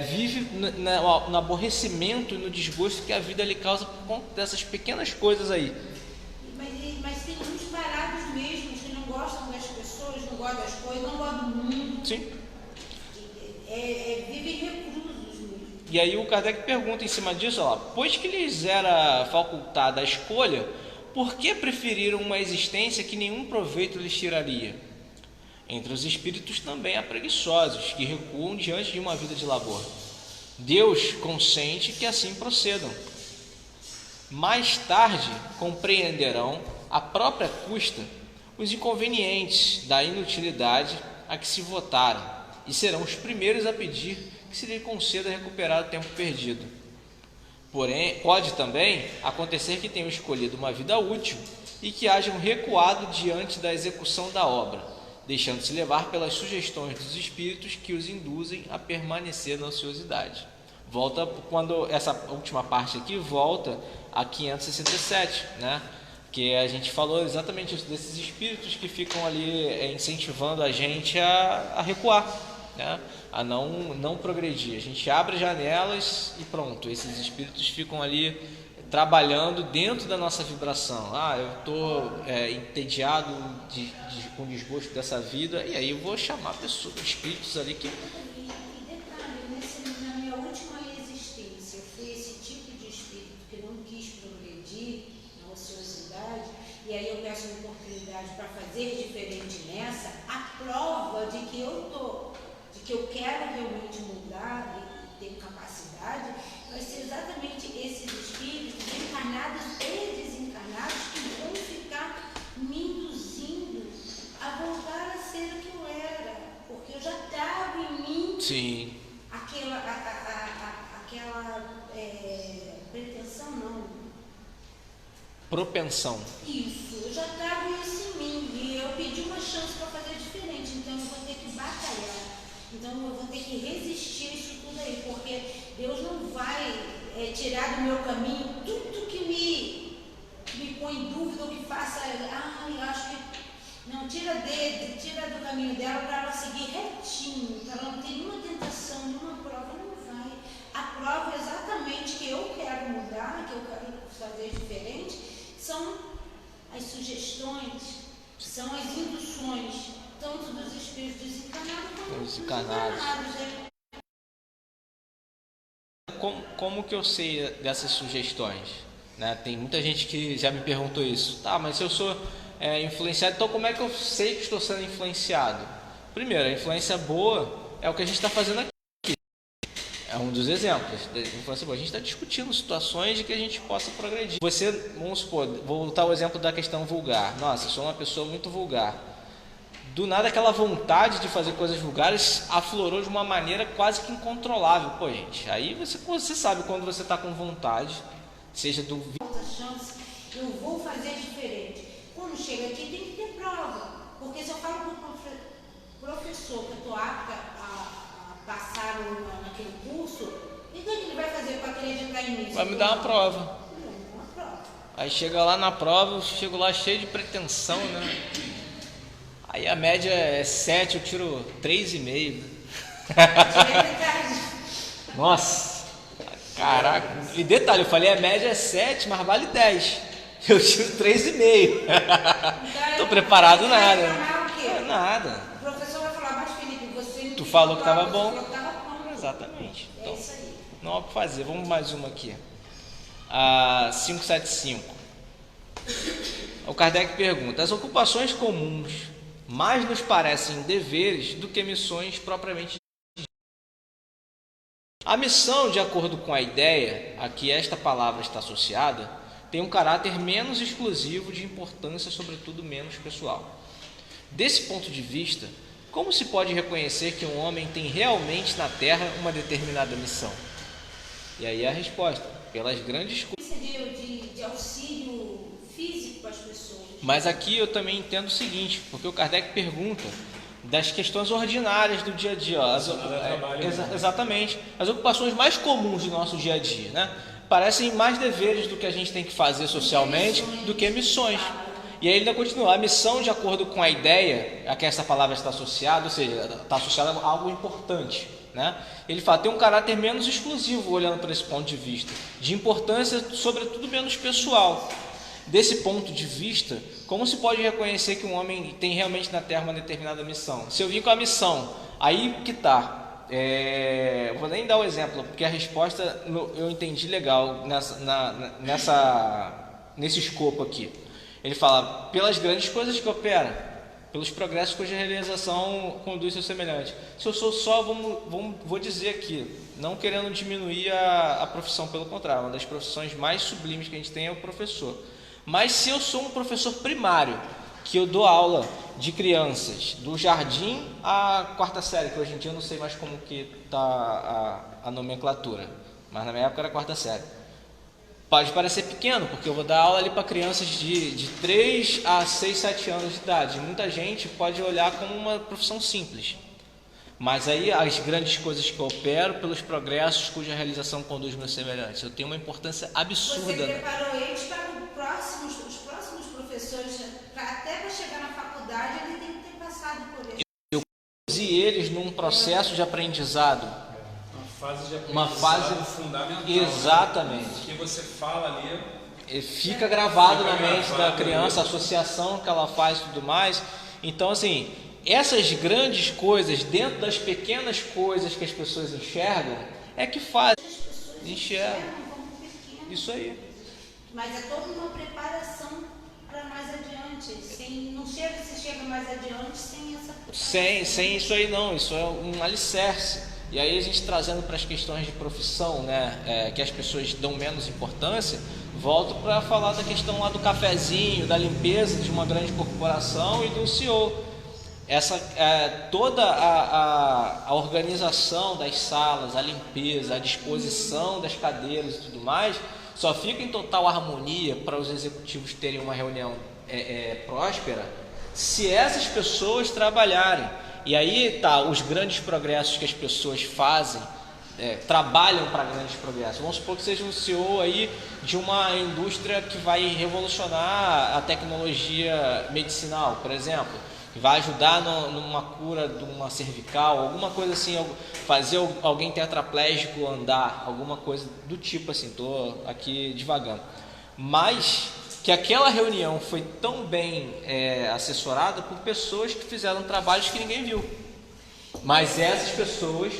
vive no aborrecimento e no desgosto que a vida lhe causa por conta dessas pequenas coisas aí. Mas tem uns parados mesmo que não gostam das pessoas, não gostam das coisas, não gostam do mundo. Sim. Vivem reclusos mesmo. E aí o Kardec pergunta em cima disso, ó, pois que lhes era facultada a escolha, por que preferiram uma existência que nenhum proveito lhes tiraria? Entre os espíritos também há preguiçosos, que recuam diante de uma vida de labor. Deus consente que assim procedam. Mais tarde compreenderão, à própria custa, os inconvenientes da inutilidade a que se votaram, e serão os primeiros a pedir que se lhe conceda recuperar o tempo perdido. Porém, pode também acontecer que tenham escolhido uma vida útil e que hajam recuado diante da execução da obra, deixando-se levar pelas sugestões dos espíritos que os induzem a permanecer na ociosidade. Volta, quando essa última parte aqui volta a 567, né? Que a gente falou exatamente isso, desses espíritos que ficam ali incentivando a gente a recuar, né? A não progredir. A gente abre janelas e pronto, esses espíritos ficam ali trabalhando dentro da nossa vibração. Eu estou entediado com desgosto dessa vida, e aí eu vou chamar pessoas, espíritos ali que... E detalhe, na minha última existência, eu fui esse tipo de espírito que não quis progredir na ociosidade, e aí eu peço uma oportunidade para fazer diferente nessa, a prova de que eu quero realmente mudar e ter capacidade, vai ser exatamente esses espíritos encarnados e desencarnados que vão ficar me induzindo a voltar a ser o que eu era, porque eu já estava em mim. Sim. Aquela pretensão, não. Propensão. Isso, eu já estava isso em mim e eu pedi uma chance para fazer diferente, então eu vou ter que batalhar. Então eu vou ter que resistir a isso tudo aí, porque Deus não vai tirar do meu caminho tudo que me põe em dúvida ou que faça, eu acho que... Não, tira do caminho dela para ela seguir retinho, para ela não ter nenhuma tentação, nenhuma prova, não vai. A prova é exatamente que eu quero mudar, que eu quero fazer diferente, são as sugestões, são as induções, tanto dos espíritos desencarnados como dos encarnados. Como que eu sei dessas sugestões? Né? Tem muita gente que já me perguntou isso. Tá, mas se eu sou influenciado, então como é que eu sei que estou sendo influenciado? Primeiro, a influência boa é o que a gente está fazendo aqui. É um dos exemplos da influência boa. A gente está discutindo situações de que a gente possa progredir. Você, vamos supor, vou voltar ao exemplo da questão vulgar. Nossa, eu sou uma pessoa muito vulgar. Do nada aquela vontade de fazer coisas vulgares aflorou de uma maneira quase que incontrolável. Pô, gente, aí você sabe quando você está com vontade, seja do... Outra chance, eu vou fazer diferente. Quando chega aqui tem que ter prova, porque se eu falo para o professor que eu estou apta a passar naquele curso, E o que ele vai fazer para acreditar em mim? Vai me dar uma prova. Uma prova. Aí chega lá na prova, eu chego lá cheio de pretensão, né? Aí a média é 7, eu tiro 3,5. Nossa, caraca. E detalhe, eu falei a média é 7, mas vale 10. Eu tiro 3,5. Tô preparado nada. Nada. O professor vai falar, mas Felipe, você... Tu falou que tava bom. Falou que tava bom. Exatamente. É Então, isso aí. não há o que fazer. Vamos mais uma aqui. A 575. O Kardec pergunta: as ocupações comuns mais nos parecem deveres do que missões propriamente ditas. A missão, de acordo com a ideia a que esta palavra está associada, tem um caráter menos exclusivo, de importância, sobretudo menos pessoal. Desse ponto de vista, como se pode reconhecer que um homem tem realmente na Terra uma determinada missão? E aí a resposta: pelas grandes coisas. De auxílio físico para as pessoas. Mas aqui eu também entendo o seguinte, porque o Kardec pergunta das questões ordinárias do dia a dia. Ó, exatamente. As ocupações mais comuns do nosso dia a dia, né? Parecem mais deveres do que a gente tem que fazer socialmente do que missões. E aí ele ainda continua: a missão, de acordo com a ideia a que essa palavra está associada, ou seja, está associada a algo importante, né? Ele fala, tem um caráter menos exclusivo, olhando para esse ponto de vista, de importância, sobretudo menos pessoal. Desse ponto de vista, como se pode reconhecer que um homem tem realmente na Terra uma determinada missão? Se eu vim com a missão, aí que está. Vou nem dar o exemplo, porque a resposta eu entendi legal nesse escopo aqui. Ele fala, pelas grandes coisas que opera, pelos progressos cuja realização conduz seu semelhante. Se eu sou só, vou dizer aqui, não querendo diminuir a profissão, pelo contrário, uma das profissões mais sublimes que a gente tem é o professor. Mas se eu sou um professor primário, que eu dou aula de crianças do jardim à quarta série, que hoje em dia eu não sei mais como que está a nomenclatura, mas na minha época era quarta série. Pode parecer pequeno, porque eu vou dar aula ali para crianças de 3 a 6, 7 anos de idade. Muita gente pode olhar como uma profissão simples. Mas aí as grandes coisas que eu opero, pelos progressos cuja realização conduz meus semelhantes. Eu tenho uma importância absurda. Você preparou eles para os próximos professores, até para chegar na faculdade, ele tem que ter passado por isso. Eu conduzi eles num processo de aprendizado. Uma fase fundamental. Exatamente. O que você fala ali fica gravado na mente da criança, a associação que ela faz e tudo mais. Então, assim, essas grandes coisas, dentro das pequenas coisas que as pessoas enxergam, é que fazem. Enxergam. Isso aí. Mas é toda uma preparação para mais adiante. Não se chega mais adiante sem essa preparação. Sem isso aí não, isso é um alicerce. E aí a gente trazendo para as questões de profissão, né, que as pessoas dão menos importância, volto para falar da questão lá do cafezinho, da limpeza de uma grande corporação e do CEO. Toda a organização das salas, a limpeza, a disposição das cadeiras e tudo mais, só fica em total harmonia para os executivos terem uma reunião próspera se essas pessoas trabalharem. E aí tá os grandes progressos que as pessoas fazem, trabalham para grandes progressos. Vamos supor que seja um CEO aí de uma indústria que vai revolucionar a tecnologia medicinal, por exemplo, que vai ajudar numa cura de uma cervical, alguma coisa assim, fazer alguém tetraplégico andar, alguma coisa do tipo assim. Estou aqui divagando. Mas que aquela reunião foi tão bem assessorada por pessoas que fizeram trabalhos que ninguém viu. Mas essas pessoas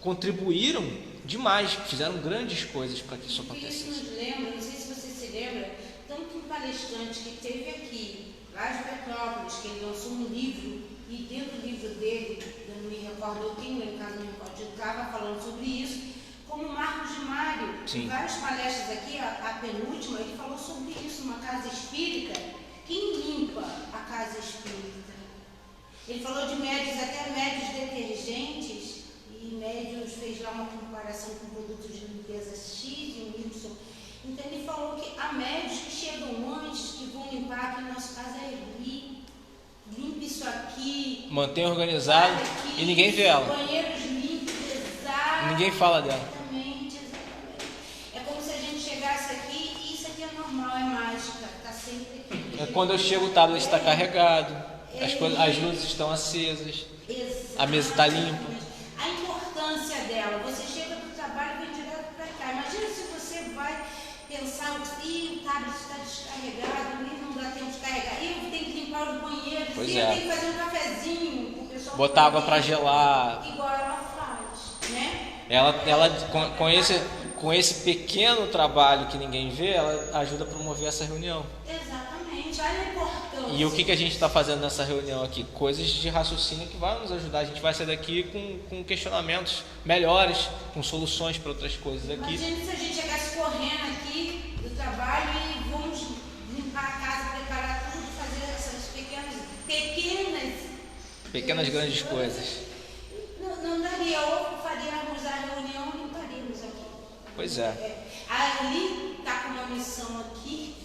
contribuíram demais, fizeram grandes coisas para que isso acontecesse. Isso nos lembra, não sei se você se lembra, tanto um palestrante que teve aqui, lá de Petrópolis, que ele lançou um livro, e dentro do livro dele, eu não me recordo, eu tenho em casa, não me recordo, ele estava falando sobre isso, como Marcos de Mário. Em várias palestras aqui, a penúltima, ele falou sobre isso, uma casa espírita. Quem limpa a casa espírita? Ele falou de médios, até médios detergentes, e médios fez lá uma comparação com produtos de limpeza X e Y. Então ele falou que há médios que chegam antes, que vão limpar, aqui no nosso caso é limpa isso aqui. Mantém organizado aqui, e ninguém vê ela. Banheiros limpos, exato. Ninguém fala dela. Exatamente. quando eu chego o tablet está carregado, as luzes estão acesas, a mesa está limpa. A importância dela, você chega do trabalho e vem direto para cá. Imagina se você vai pensar, o tablet está descarregado, e não dá tempo de carregar, eu tenho que limpar os banheiros, eu tenho que fazer um cafezinho, o pessoal botar água para gelar. Igual ela faz, né? Ela com esse pequeno trabalho que ninguém vê, ela ajuda a promover essa reunião. Exatamente, olha a importância. E o que a gente está fazendo nessa reunião aqui? Coisas de raciocínio que vão nos ajudar. A gente vai sair daqui com questionamentos melhores, com soluções para outras coisas aqui. Imagina se a gente chegasse correndo aqui do trabalho e vamos limpar a casa, preparar tudo, fazer essas pequenas grandes coisas. Não daria, ou faríamos a reunião e não estaríamos aqui. Pois é. A Ali está com uma missão aqui,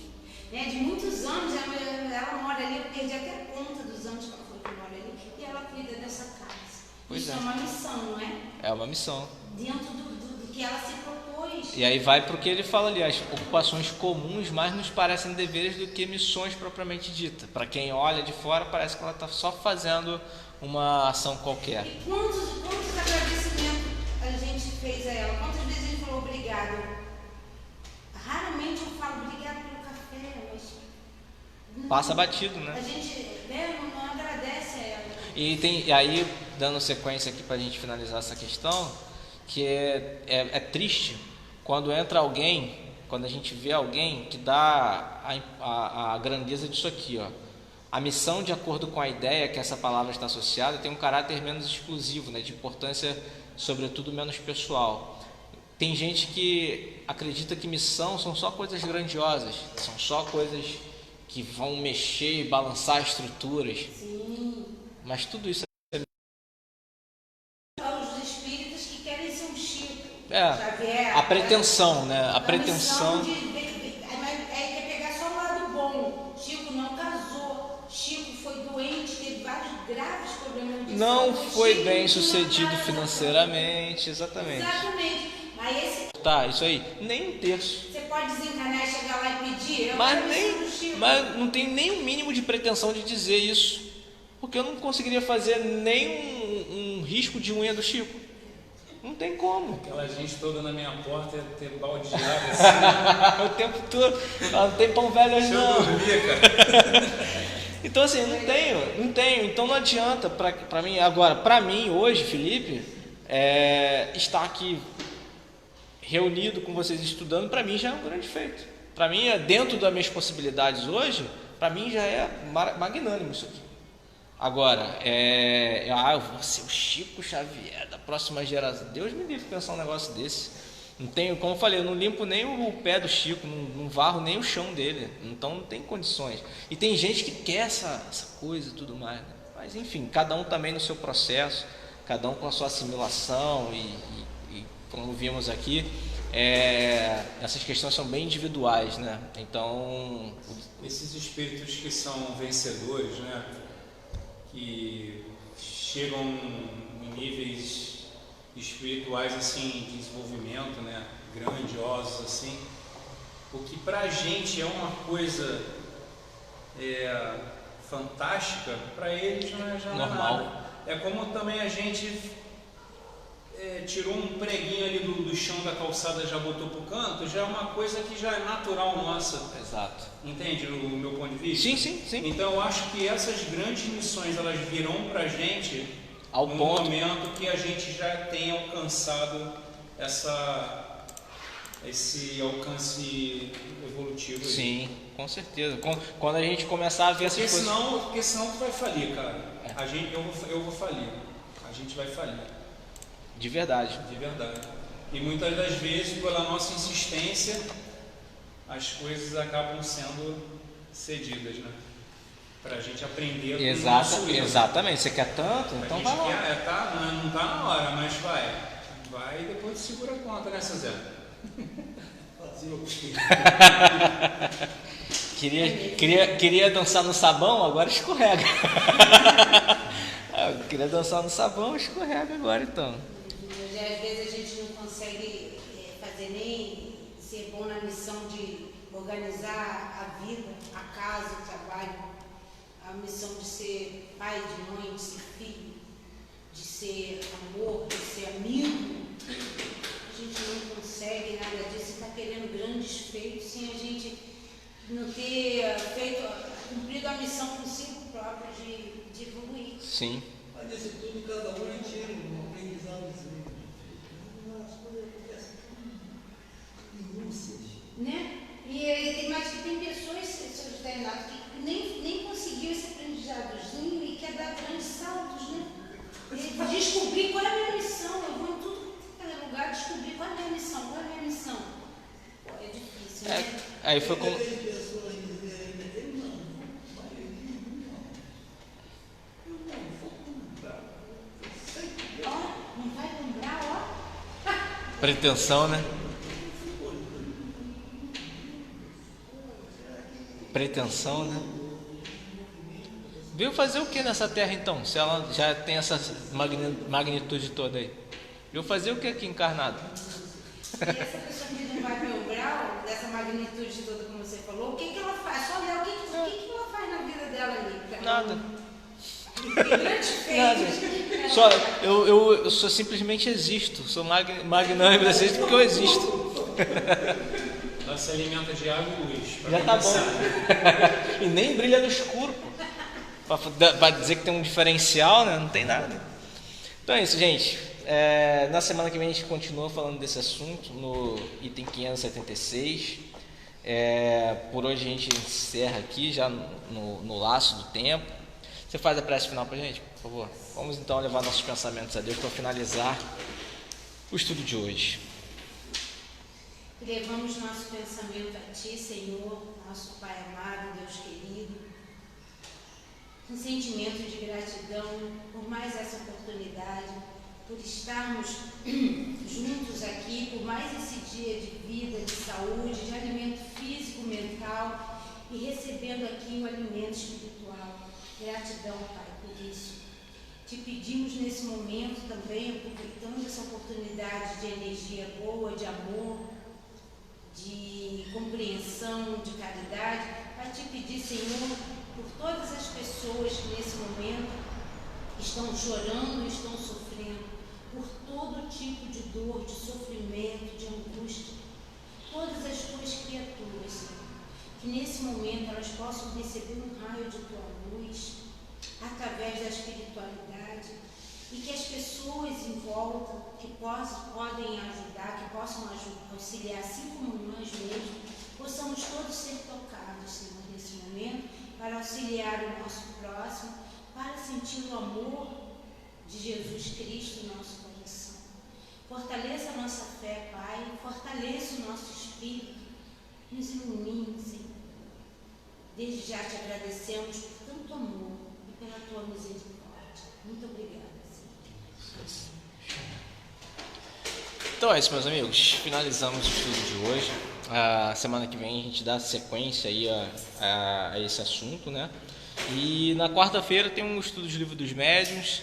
né, de muitos anos, ela mora ali, eu perdi até a conta dos anos que ela foi que mora ali, e ela cuida dessa casa. Isso é uma missão, não é? É uma missão. Dentro do que ela se propôs. E aí vai para o que ele fala ali, as ocupações comuns mais nos parecem deveres do que missões propriamente dita. Para quem olha de fora, parece que ela está só fazendo uma ação qualquer. E quantos agradecimentos a gente fez a ela? Quantas vezes a gente falou obrigado? Raramente eu falo obrigado pelo café, mas... Passa batido, né? A gente não agradece a ela. E aí, dando sequência aqui para a gente finalizar essa questão, que é triste quando entra alguém, quando a gente vê alguém que dá a grandeza disso aqui, ó. A missão, de acordo com a ideia que essa palavra está associada, tem um caráter menos exclusivo, né, de importância, sobretudo, menos pessoal. Tem gente que acredita que missão são só coisas grandiosas, são só coisas que vão mexer e balançar estruturas. Sim. Mas tudo isso Os espíritos que querem ser um Chico. Xavier, a pretensão, né? A pretensão aí quer pegar só o lado bom. Chico não casou. Chico foi doente, teve vários graves problemas de não saúde. foi Chico bem não sucedido casa. financeiramente, exatamente. Exatamente. Mas esse... Tá, isso aí, nem um terço. Você pode desencanar e chegar lá e pedir? Mas não tem nem o mínimo de pretensão de dizer isso. Porque eu não conseguiria fazer nem um risco de unha do Chico. Não tem como. Aquela gente toda na minha porta ia ter balde de água assim. O tempo todo. Não tem pão velho hoje não. Deixa eu dormir, cara. Então assim, não tenho. Então não adianta pra mim. Agora, pra mim hoje, Felipe, estar aqui reunido com vocês estudando, pra mim já é um grande feito. Pra mim, dentro das minhas possibilidades hoje, pra mim já é magnânimo isso aqui. Agora, eu vou ser o Chico Xavier da próxima geração. Deus me livre pensar um negócio desse. Não tenho, como eu falei, eu não limpo nem o pé do Chico, não varro nem o chão dele. Então não tem condições. E tem gente que quer essa coisa e tudo mais, né? Mas enfim, cada um também no seu processo, cada um com a sua assimilação e como vimos aqui, essas questões são bem individuais, né? Então... Esses espíritos que são vencedores, né? Que chegam em níveis espirituais assim, de desenvolvimento, né, grandiosos assim, o que para a gente é uma coisa fantástica, para eles não é já normal. Nada. É como também a gente tirou um preguinho ali do chão da calçada, já botou pro canto, já é uma coisa que já é natural nossa. Exato. Entende o meu ponto de vista? Sim. Então eu acho que essas grandes missões elas virão pra gente ao no ponto momento que a gente já tem alcançado esse alcance evolutivo. Sim, com certeza. Quando a gente começar a ver essas coisas... Porque senão tu vai falir, cara. Eu vou falir. A gente vai falir. De verdade. De verdade. E muitas das vezes, pela nossa insistência, as coisas acabam sendo cedidas, né? Pra gente aprender com o nosso erro. Exatamente. Você quer tanto? Então vai lá. Não tá na hora, mas vai. Vai e depois segura a conta, né, Cezé? Queria dançar no sabão, agora escorrega. Queria dançar no sabão, escorrega agora então. Às vezes a gente não consegue fazer nem ser bom na missão de organizar a vida, a casa, o trabalho, a missão de ser pai, de mãe, de ser filho, de ser amor, de ser amigo. A gente não consegue nada disso e está querendo grandes feitos sem a gente não ter cumprido a missão consigo próprio de evoluir. Sim. Mas nesse tudo, cada um tira um aprendizadozinho. As coisas acontecem com minúcias. Né? Mas que tem pessoas, Sr. José Renato, que nem conseguiu esse aprendizadozinho e quer dar grandes saltos, né? E descobrir qual é a minha missão. Eu vou em tudo que é lugar descobrir qual é a minha missão, qual é a minha missão. Pô, é difícil, né? Aí foi como... Tem pessoas dizendo, não vou comprar. Ó, não vai lembrar, ó. Pretensão, né? Pretensão, né? Veio fazer o que nessa terra então? Se ela já tem essa magnitude toda aí. Veio fazer o que aqui encarnado? E essa pessoa que não vai ver o grau dessa magnitude toda, como você falou, o que ela faz? Só olhar o que ela faz na vida dela ali? Nada. Que grande feito. Só, eu só simplesmente existo. Sou magnânimo, existo porque eu existo. Ela se alimenta de água e luz. pra Já tá começar. bom. E nem brilha no escuro, pô. Pra dizer que tem um diferencial, né? Não tem nada. Então é isso, gente. Na semana que vem a gente continua falando desse assunto no item 576. Por hoje a gente encerra aqui já no laço do tempo. Você faz a prece final pra gente, por favor? Vamos então levar nossos pensamentos a Deus para finalizar o estudo de hoje. Levamos nosso pensamento a Ti, Senhor, nosso Pai amado, Deus querido, um sentimento de gratidão por mais essa oportunidade, por estarmos juntos aqui, por mais esse dia de vida, de saúde, de alimento físico, mental e recebendo aqui o alimento espiritual. Gratidão, Pai, por isso. Te pedimos nesse momento também, aproveitando essa oportunidade de energia boa, de amor, de compreensão, de caridade, a te pedir, Senhor, por todas as pessoas que nesse momento estão chorando, estão sofrendo, por todo tipo de dor, de sofrimento, de angústia, todas as tuas criaturas, Senhor, que nesse momento elas possam receber um raio de tua luz através da espiritualidade e que as pessoas em volta que podem ajudar, que possam auxiliar, assim como nós mesmos, possamos todos ser tocados, Senhor, nesse momento, para auxiliar o nosso próximo, para sentir o amor de Jesus Cristo em nosso coração. Fortaleça a nossa fé, Pai, fortaleça o nosso espírito, nos ilumine, Senhor. Desde já te agradecemos por tanto amor e pela tua misericórdia. Muito obrigada, Senhor. Então é isso, meus amigos. Finalizamos o estudo de hoje. A semana que vem a gente dá sequência aí a esse assunto, né? E na quarta-feira tem um estudo de Livro dos Médiuns.